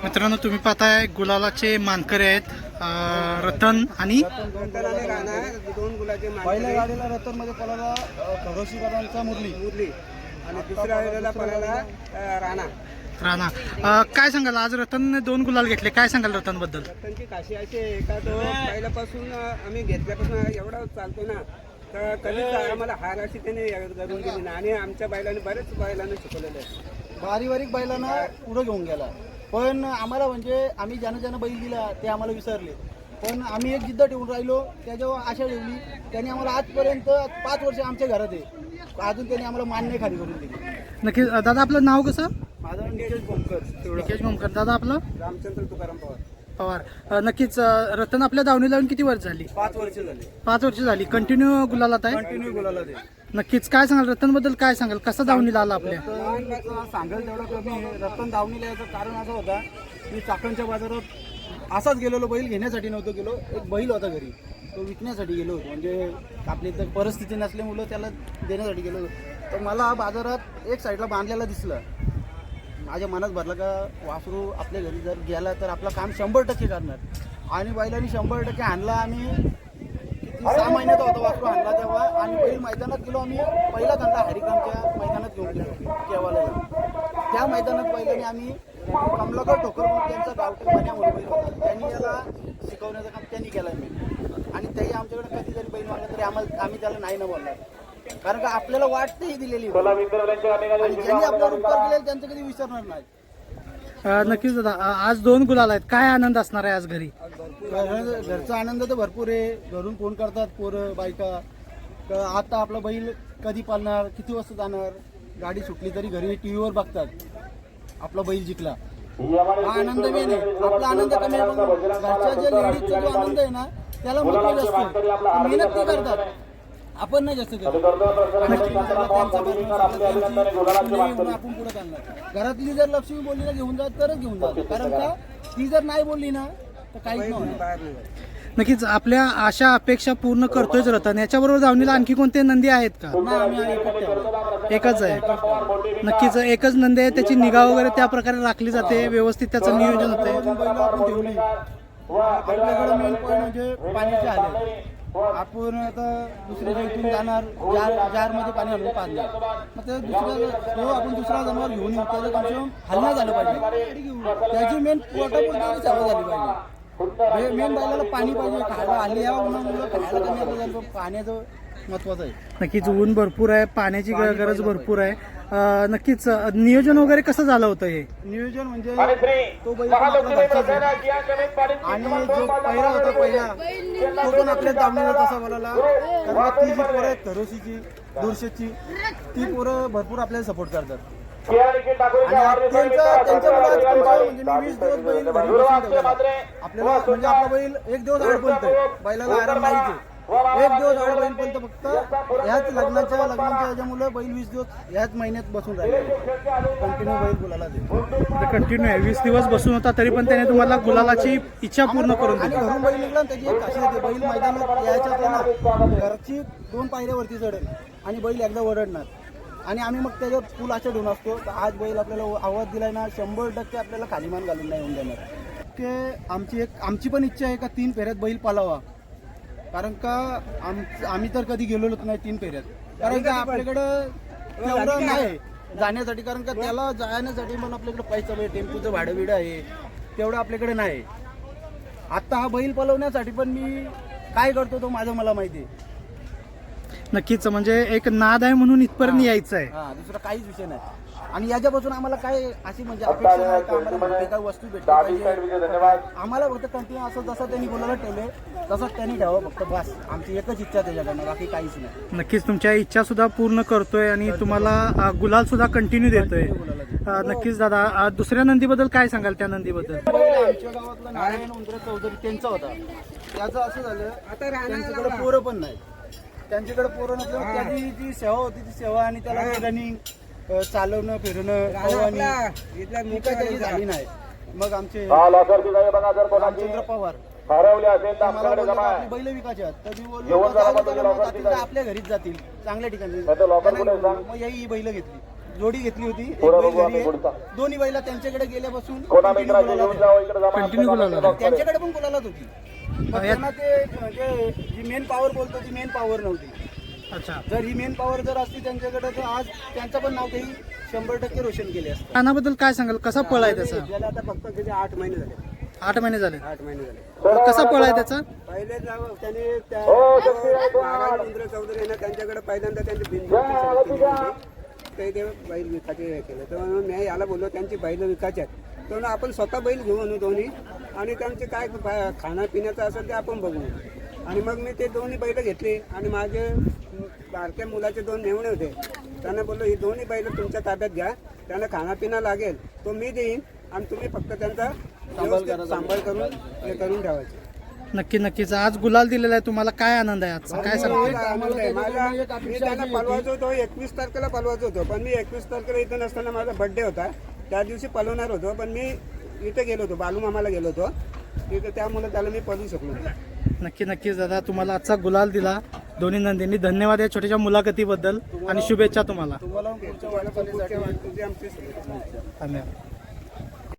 मित्रांनो तुम्ही पाहताय गुलालाचे मानकरी आहेत रतन आणि दोन गुलाचे पहिल्या गाडीला रतन मध्ये पळाला खडोशीकरांचा मुरली आणि दुसऱ्या गाडीला पळाला राणा. काय सांगाल आज रतनने 2 गुलाल घेतले, काय सांगाल रतन बद्दल? रतनची काशी अशी आहे का तो पहिल्यापासून आम्ही घेतल्यापासून एवढा चालतो ना तर कधीच आम्हाला हार अशी त्याने करून दिली ना. आणि आमच्या बैलांनी बरेच बैलांना शिकवलेलं आहे. बारीक बैलांना पुढे घेऊन गेला. पण आम्हाला म्हणजे आम्ही ज्यानं बैल दिला ते आम्हाला विसरले. पण आम्ही एक जिद्द ठेवून राहिलो, त्याच्यावर आशा ठेवली. त्याने आम्हाला आजपर्यंत 5 वर्ष आमच्या घरात आहे, अजून त्याने आम्हाला मान्य खाली करून दिली. नक्की दादा आपलं नाव कसं? माझं निकेश भोमकर. दादा आपलं? रामचंद्र तुकाराम पवार. नक्कीच रतन आपल्या दावणी लावून किती वर्ष झाली? 5 वर्ष झाली. 5 वर्ष झाली. कंटिन्यू गुलालात आहे? कंटिन्यू बोलायला ते. नक्कीच काय सांगाल रतन बद्दल, काय सांगाल कसा दावणीला आला आपल्या? सांगाल तेवढं कमी. रतन दावणीला याचं कारण असं होता की चाकणच्या बाजारात असाच गेलेलो, बैल घेण्यासाठी नव्हतो गेलो. एक बैल होता घरी, तो विकण्यासाठी गेलो होतो. म्हणजे आपली तर परिस्थिती नसल्यामुळं त्याला देण्यासाठी गेलो होतो. तर मला बाजारात एक साईडला बांधलेला दिसलं. माझ्या मनात भरलं का वासरू आपल्या घरी जर गेला तर आपलं काम 100% करणार. आणि बैलांनी 100% आणला. आम्ही 6 महिन्यात होता वासरू आणला तेव्हा. आणि बैल मैदानात गेलो आम्ही. पहिलाच आणला हरिकामच्या मैदानात घेऊन गेलो केव्हाला. त्या मैदानात बैलांनी आम्ही कमलाकर ठोकर म्हणून त्यांचा गावठी पाण्यामुळे बैल होता, त्यांनी याला शिकवण्याचं काम त्यांनी केलं मी. आणि त्याही आमच्याकडे कधी जरी बैल मागला तरी आम्ही त्याला नाही न बोलणार. कारण का आपल्याला वाटते ही दिलेली, आणि ज्यांनी आपल्यावर उपकार केले त्यांचं कधी विसरणार नाही. नक्कीच दादा आज 2 गुलाल आहेत, काय आनंद असणार आहे आज घरी? घरचा आनंद तर भरपूर आहे. घरून फोन करतात पोरं बायका, आता आपला बैल कधी पालणार, किती वाजता जाणार. गाडी सुटली तरी घरी टीव्हीवर बघतात आपला बैल जिंकला. हा आनंद मेन आहे. आपला आनंद कमी आहे, पण घरच्या जे लेडीजचा जो आनंद आहे ना त्याला महत्त्व जास्त आहे. मेहनत ते करतात, आपण नाही जास्त करत. आपण पुढे चालणार. घरातली जर लक्ष्मी बोलली ना घेऊन जात तरच घेऊन जात. कारण का ती जर नाही बोलली ना तर काहीच नाही. नक्कीच आपल्या आशा अपेक्षा पूर्ण करतोयच रतन. याच्याबरोबर दावणीला आणखी कोणते नंदी आहेत का? एकच आहे. नक्कीच एकच नंदी आहे, त्याची निगा वगैरे त्या प्रकारे राखली जाते, व्यवस्थित त्याचं नियोजन होते. आपल्याकडे मेन पॉईंट म्हणजे पाण्याचे आले. आपण आता दुसऱ्याच्या इथून जाणार, जार मध्ये पाणी आणून पाजणार. मग ते आपण दुसरा जनावर घेऊन येऊ, त्याचं कमसे कम हलना झालं पाहिजे. त्याची मेन पोटापुरती सेवा झाली पाहिजे. मेन बैलाला पाणी पाहिजे, खायला आली या उन्हामुळे खायला कमी झालं. पाण्याचं महत्वाचं आहे. नक्कीच ऊन भरपूर आहे, पाण्याची गरज भरपूर आहे. नक्कीच नियोजन वगैरे कसं झालं होतं? हे नियोजन म्हणजे तो बैल आणि जो पहिला होता पहिला तो पण आपल्या दावणीला तसा बोलायला. कारण ती जी पोरं आहेत खरोशीची, दुरशेची, ती पोरं भरपूर आपल्याला सपोर्ट करतात. आणि त्यांच्या म्हणजे मी 20 दिवस बैल घरी बसून ठेवला. आपल्याला म्हणजे आपला बैल 1 दिवस आड बोलतोय, बैलाला आराम नाहीच. 1 दिवस आड बैल बोलतो. फक्त ह्याच लग्नाच्या ह्याच्यामुळे बैल 20 दिवस ह्याच महिन्यात बसून राहिले. कंटिन्यू बैल गुलाला दे. कंटिन्यू आहे, 20 दिवस बसून होता तरी पण त्याने तुम्हाला गुलालाची इच्छा पूर्ण करून आणि दिली. घरून बैल निघला त्याची एक खासियत आहे. बैल मैदानात यायच्या ना घरची 2 पायऱ्यावरती चढेल आणि बैल एकदा ओरडणार. आणि आम्ही मग त्याच्यावर फुल आशा ठेवून असतो. आज बैल आपल्याला आवाज दिलाय ना 100% आपल्याला खाली मान घालून नाही होऊन देणार. की आमची पण इच्छा आहे का 3 फेऱ्यात बैल पालावा. कारण का आम्ही तर कधी गेलेलोच नाही 3 फेऱ्यात. कारण का आपल्याकडं तेवढं नाही जाण्यासाठी. कारण का त्याला जाण्यासाठी पण आपल्याकडे पैसा आहे, टेम्पोचं भाडं बिडं आहे, तेवढं आपल्याकडे नाही. आता हा बैल पलवण्यासाठी पण मी काय करतो तो मला माहिती आहे. नक्कीच म्हणजे एक नाद आहे म्हणून इथपर्यंत यायचं आहे. दुसरा काहीच विषय नाही. आणि याच्यापासून आम्हाला काय अशी म्हणजे अपेक्षा नाही का आम्हाला काही वस्तू भेटली पाहिजे. आम्हाला फक्त कंटिन्यू असं जसं त्यांनी बोलायला ठेवले तसंच त्यांनी ठेवावं फक्त, बस. आमची एकच इच्छा त्याच्याकडनं, बाकी काहीच नाही. नक्कीच तुमच्या इच्छा सुद्धा पूर्ण करतोय आणि तुम्हाला गुलाल सुद्धा कंटिन्यू देतोय. नक्कीच दादा दुसऱ्या नंदीबद्दल काय सांगाल? त्या नंदीबद्दल आमच्या गावातलं नारायण उंदरे चौधरी त्यांचा होता. त्याचं असं झालं आता त्यांच्याकडे पोरं पण नाही. त्यांच्याकडे पोरं नसल्यामुळे त्याची जी सेवा होती ती सेवा आणि त्याला रनिंग चालवणं फिरणं त्याची झाली नाही. मग आमचे रामचंद्र पवार बैल विकायचे आहेत तर मी बोललो आपल्या घरीच जातील चांगल्या ठिकाणी. मग ही बैल घेतली. जोडी घेतली होती, एक बैल घरी आहे. दोन्ही बैला त्यांच्याकडे गेल्यापासून कंटिन्यू गुलाल आला. त्यांच्याकडे पण गुलालाच होती. पण त्यांना ते म्हणजे जी मेन पॉवर बोलतो ती मेन पॉवर नव्हती. अच्छा. जर ही मेन पॉवर जर असती त्यांच्याकडे तर आज त्यांचं पण नाव काही 100% रोशन केले असतं. कानाबद्दल काय सांगाल, कसा पळ आहे त्याचा? त्याला आता फक्त त्याचे 8 महिने झाले. 8 महिने झाले. 8 महिने झाले. कसा पळ आहे त्याचा? पहिले त्याने महाराज इंद्र चौधरी यांना त्यांच्याकडे पहिल्यांदा त्यांची बिनजोडची ते बैल विकायचे हे केलं. तर मी याला बोललो त्यांची बैल विकायचे आहेत, तर आपण स्वतः बैल घेऊन आणू दोन्ही आणि त्यांचे काय खाण्यापिण्याचं असेल ते आपण बघू. आणि मग मी ते दोन्ही बैल घेतली आणि माझे बारक्या मुलाचे 2 मेवणे होते, त्यांना बोललो ही दोन्ही बैल तुमच्या ताब्यात घ्या, त्यांना खानापिना लागेल तो मी देईन आणि तुम्ही फक्त त्यांचा सांभाळ करून हे करून ठेवायचे. नक्कीच आज गुलाल दिलेला आहे तुम्हाला, काय आनंद आहे आजचा, काय सांगता? मी त्यांना पलवायचो होतो 21 तारखेला पलवायचो होतो, पण मी 21 तारखेला इथं नसताना माझा बर्थडे होता, त्या दिवशी पलवणार होतो, पण मी इथे गेलो होतो, बालूमामाला गेलो होतो तिथे, त्यामुळे त्याला मी पलवू शकलो नाही. नक्कीच दादा, तुम्हाला आजचा गुलाल दिला दोन्ही नंदींनी. धन्यवाद या छोट्याशा मुलाखतीबद्दल आणि शुभेच्छा तुम्हाला. तुम्हाला पुढच्या वाटचालीसाठी तुझी आमची धन्यवाद.